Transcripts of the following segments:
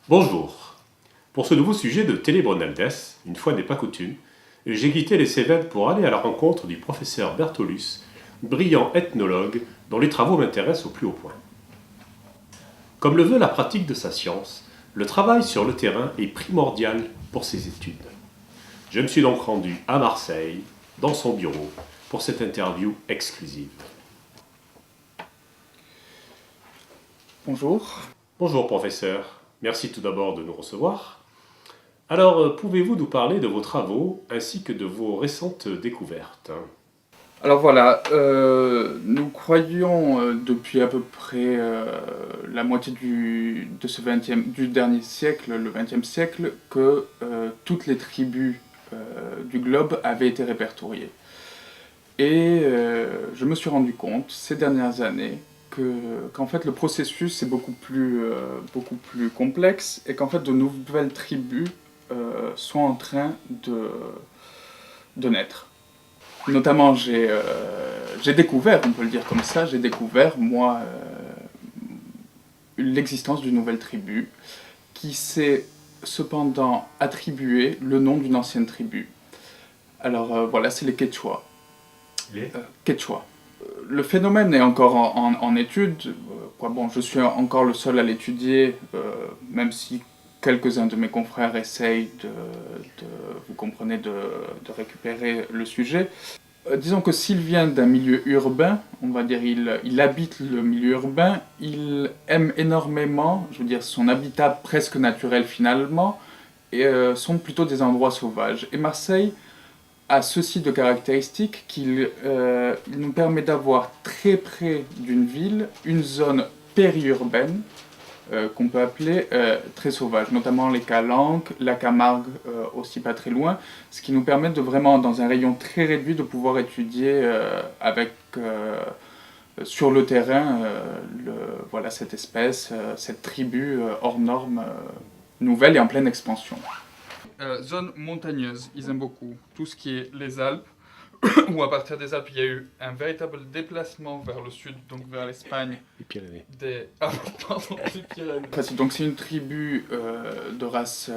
Bonjour. Pour ce nouveau sujet de Télébronaldes, une fois n'est pas coutume, j'ai quitté les Cévennes pour aller à la rencontre du professeur Bertolus, brillant ethnologue dont les travaux m'intéressent au plus haut point. Comme le veut la pratique de sa science, le travail sur le terrain est primordial pour ses études. Je me suis donc rendu à Marseille, dans son bureau, pour cette interview exclusive. Bonjour. Bonjour professeur, merci tout d'abord de nous recevoir. Alors, pouvez-vous nous parler de vos travaux ainsi que de vos récentes découvertes? Alors voilà, nous croyons depuis à peu près la moitié du dernier siècle, le XXe siècle, que toutes les tribus du globe avaient été répertoriées. Et je me suis rendu compte ces dernières années qu'en fait le processus est beaucoup plus complexe et qu'en fait de nouvelles tribus sont en train de naître. Notamment, j'ai découvert, on peut le dire comme ça, j'ai découvert, moi, l'existence d'une nouvelle tribu qui s'est cependant attribué le nom d'une ancienne tribu. Alors voilà, c'est les Quechua. Quechua. Le phénomène est encore en étude. Bon, je suis encore le seul à l'étudier, même si quelques-uns de mes confrères essayent vous comprenez, de récupérer le sujet. Disons que s'il vient d'un milieu urbain, on va dire il habite le milieu urbain, il aime énormément, je veux dire son habitat presque naturel finalement, et sont plutôt des endroits sauvages. Et Marseille a ceci de caractéristique qu'il nous permet d'avoir très près d'une ville une zone périurbaine, qu'on peut appeler très sauvage, notamment les Calanques, la Camargue aussi pas très loin, ce qui nous permet de vraiment, dans un rayon très réduit, de pouvoir étudier sur le terrain voilà, cette espèce, cette tribu hors norme, nouvelle et en pleine expansion. Zone montagneuse, ils aiment beaucoup tout ce qui est les Alpes, où à partir des Alpes, il y a eu un véritable déplacement vers le sud, donc vers l'Espagne. Les Pyrénées. Les Pyrénées. Donc c'est une tribu de race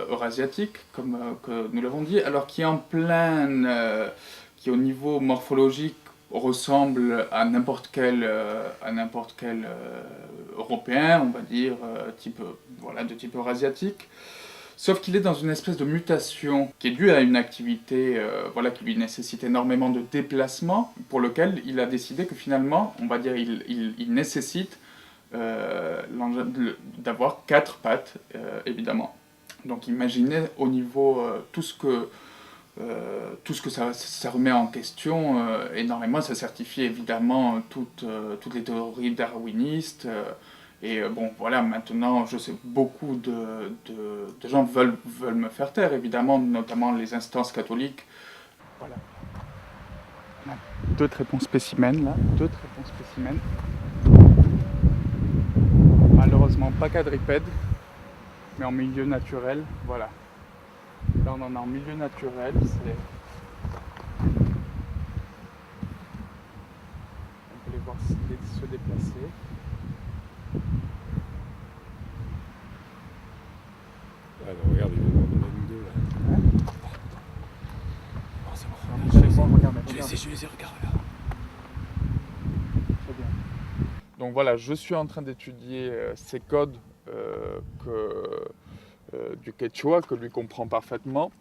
eurasiatique, comme que nous l'avons dit, alors qui est en pleine, qui au niveau morphologique ressemble à n'importe quel européen, on va dire, de type eurasiatique. Sauf qu'il est dans une espèce de mutation qui est due à une activité qui lui nécessite énormément de déplacement, pour lequel il a décidé que finalement, on va dire, il nécessite d'avoir 4 pattes, évidemment. Donc imaginez au niveau tout ce que ça remet en question énormément, ça certifie évidemment toutes les théories darwinistes. Et bon, voilà, maintenant, je sais beaucoup de gens veulent me faire taire, évidemment, notamment les instances catholiques. Voilà. On a 2 tréponds spécimens, là. 2 tréponds spécimens. Malheureusement, pas quadrupèdes, mais en milieu naturel, voilà. Là, on en a en milieu naturel, c'est... On peut les voir se déplacer. Alors, regarde, il y en a une, deux là. Oh, c'est bon. Regarde. Je les ai, regarde. Très bien. Donc voilà, je suis en train d'étudier ces codes du Quechua, que lui comprend parfaitement.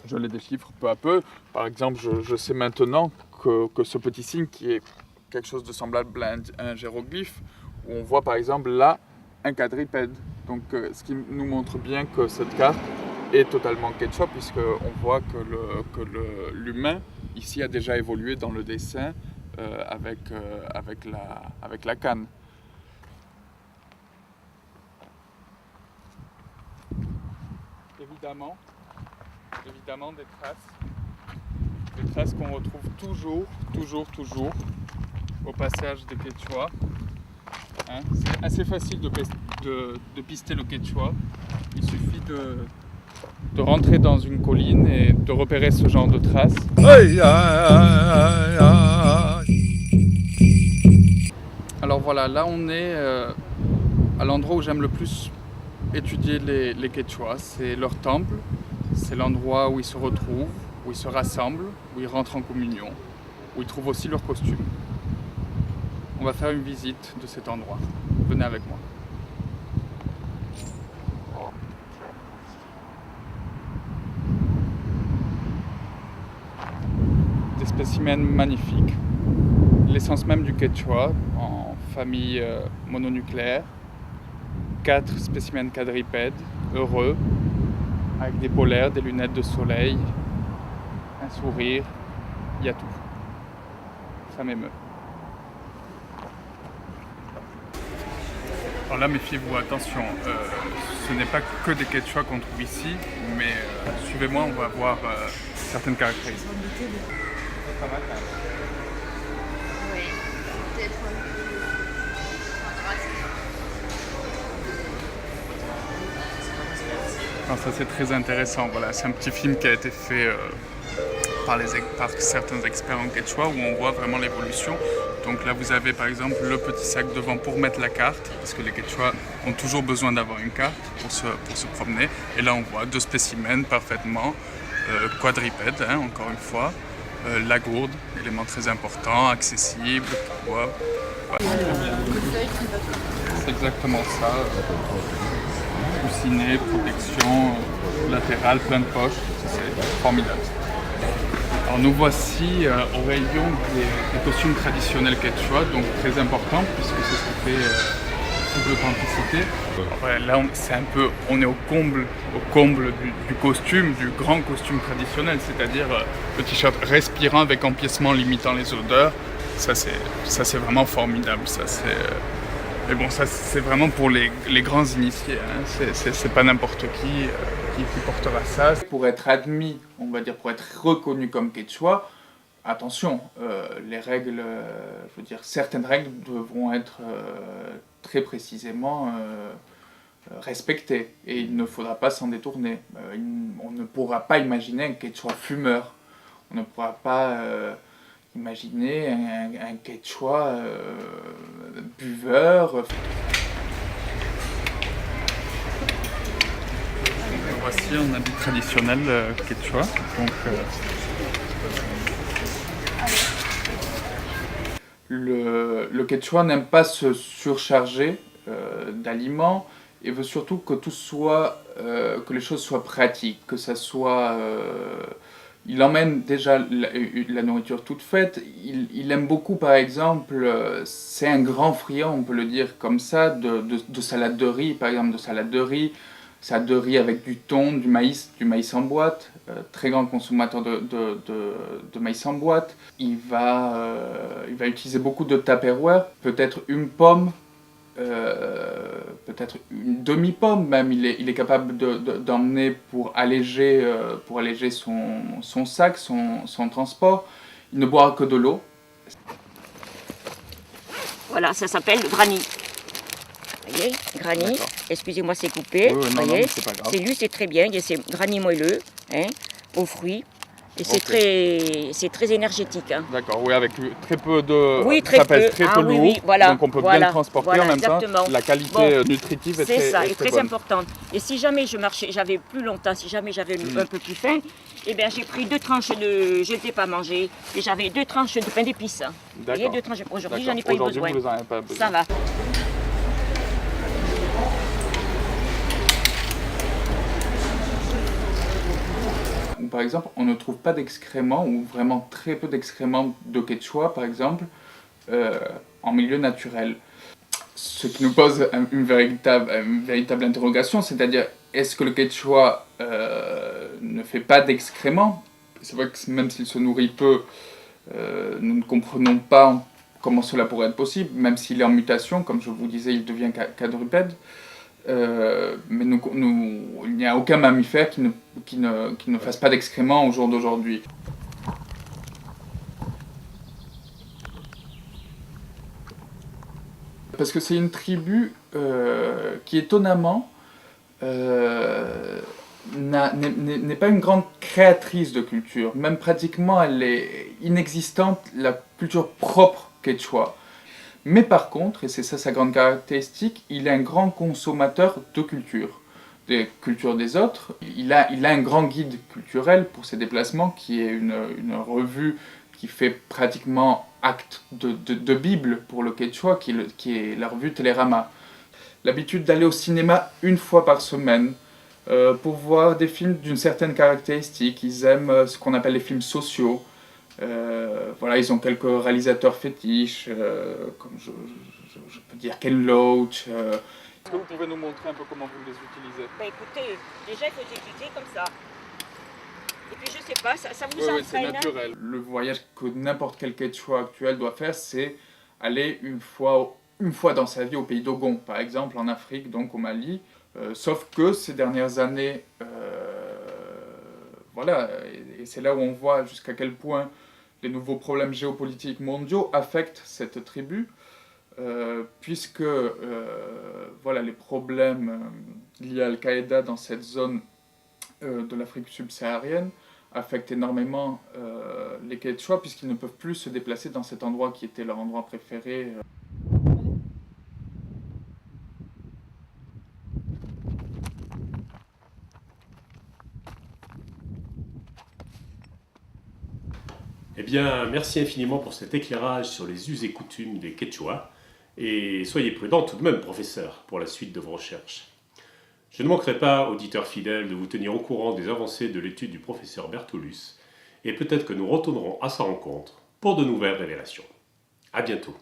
Je les déchiffre peu à peu. Par exemple, je sais maintenant que ce petit signe, qui est quelque chose de semblable à un hiéroglyphe, où on voit par exemple là un quadrupède. Donc ce qui nous montre bien que cette carte est totalement Quechua, puisqu'on voit que l'humain ici a déjà évolué dans le dessin avec la canne. Évidemment des traces qu'on retrouve toujours au passage des Quechua. Hein, c'est assez facile de pister le Quechua. Il suffit de rentrer dans une colline et de repérer ce genre de traces. Alors voilà, là on est à l'endroit où j'aime le plus étudier les Quechua. C'est leur temple, c'est l'endroit où ils se retrouvent, où ils se rassemblent, où ils rentrent en communion, où ils trouvent aussi leur costume. On va faire une visite de cet endroit. Venez avec moi. Des spécimens magnifiques. L'essence même du Quechua, en famille mononucléaire. 4 spécimens quadripèdes, heureux, avec des polaires, des lunettes de soleil, un sourire, il y a tout. Ça m'émeut. Alors là, méfiez-vous, attention, ce n'est pas que des Quechua qu'on trouve ici, mais suivez-moi, on va voir certaines caractéristiques. Pas mal, quand même. Oui, peut-être un peu. Alors ça c'est très intéressant, voilà, c'est un petit film qui a été fait par certains experts en Quechua où on voit vraiment l'évolution. Donc là vous avez par exemple le petit sac devant pour mettre la carte, parce que les Quechua ont toujours besoin d'avoir une carte pour se promener. Et là on voit 2 spécimens parfaitement quadripèdes, hein, encore une fois. La gourde, élément très important, accessible, bois. Ouais. C'est exactement ça. Coussinet, protection latérale, plein de poches, c'est formidable. Alors nous voici au rayon des costumes traditionnels quechua, donc très important puisque c'est ce qui fait toute l'authenticité. Ouais, là on est au comble du costume, du grand costume traditionnel, c'est-à-dire le t-shirt respirant avec empiècement limitant les odeurs. Ça c'est vraiment formidable. Mais bon, ça c'est vraiment pour les grands initiés, hein. C'est pas n'importe qui portera ça. Pour être admis, on va dire, pour être reconnu comme quechua, attention, les règles, je veux dire, certaines règles devront être très précisément respectées et il ne faudra pas s'en détourner. On ne pourra pas imaginer un quechua fumeur, on ne pourra pas imaginer un quechua buveur. Voici un habit traditionnel quechua. Donc, le quechua n'aime pas se surcharger d'aliments et veut surtout que tout soit, que les choses soient pratiques, que ça soit. Il emmène déjà la nourriture toute faite. Il aime beaucoup, par exemple, c'est un grand friand, on peut le dire comme ça, de salade de riz, par exemple, salade de riz avec du thon, du maïs en boîte, très grand consommateur de maïs en boîte. Il va utiliser beaucoup de Tupperware, peut-être une pomme, peut-être une demi-pomme même, il est capable d'emmener pour alléger son sac, son transport. Il ne boira que de l'eau. Voilà, ça s'appelle granny. Vous voyez, granny, excusez-moi, c'est coupé. Oui, non, voyez, c'est pas grave. C'est lu, c'est très bien, c'est granny moelleux, hein, aux fruits. Et c'est très énergétique. Hein. D'accord, oui, avec très peu de... Oui, très ça pèse peu. très peu lourd, oui, voilà, donc on peut bien le transporter en même exactement. temps. La qualité nutritive est très bonne. importante. Et si jamais j'avais plus longtemps, si jamais j'avais un peu plus faim, eh bien j'ai pris 2 tranches je n'étais pas mangé, et j'avais 2 tranches de pain d'épices. Vous voyez, 2 tranches. Aujourd'hui, j'en ai pas eu besoin. Vous en avez pas besoin. Ça va. Par exemple, on ne trouve pas d'excréments, ou vraiment très peu d'excréments de quechua, par exemple, en milieu naturel. Ce qui nous pose une véritable interrogation, c'est-à-dire, est-ce que le quechua ne fait pas d'excréments? C'est vrai que même s'il se nourrit peu, nous ne comprenons pas comment cela pourrait être possible, même s'il est en mutation, comme je vous disais, il devient quadrupède. Mais il n'y a aucun mammifère qui ne fasse pas d'excréments au jour d'aujourd'hui. Parce que c'est une tribu qui étonnamment n'est pas une grande créatrice de culture. Même pratiquement elle est inexistante, la culture propre quechua. Mais par contre, et c'est ça sa grande caractéristique, il est un grand consommateur de culture. des cultures des autres. Il a un grand guide culturel pour ses déplacements, qui est une revue qui fait pratiquement acte de Bible pour le Quechua, qui est la revue Télérama. L'habitude d'aller au cinéma une fois par semaine, pour voir des films d'une certaine caractéristique. Ils aiment ce qu'on appelle les films sociaux. Voilà, ils ont quelques réalisateurs fétiches, comme je peux dire Ken Loach. Est-ce que vous pouvez nous montrer un peu comment vous les utilisez? Bah écoutez, déjà il faut exécuter comme ça. Et puis je sais pas, ça vous entraîne. Oui, c'est naturel. Le voyage que n'importe quel Quechua actuel doit faire, c'est aller une fois dans sa vie au pays d'Ogon, par exemple en Afrique, donc au Mali. Sauf que ces dernières années, voilà, et c'est là où on voit jusqu'à quel point les nouveaux problèmes géopolitiques mondiaux affectent cette tribu, puisque voilà, les problèmes liés à Al-Qaïda dans cette zone de l'Afrique subsaharienne affectent énormément les Quechua, puisqu'ils ne peuvent plus se déplacer dans cet endroit qui était leur endroit préféré. Eh bien, merci infiniment pour cet éclairage sur les us et coutumes des Quechua, et soyez prudent tout de même, professeur, pour la suite de vos recherches. Je ne manquerai pas, auditeurs fidèles, de vous tenir au courant des avancées de l'étude du professeur Bertolus, et peut-être que nous retournerons à sa rencontre pour de nouvelles révélations. À bientôt.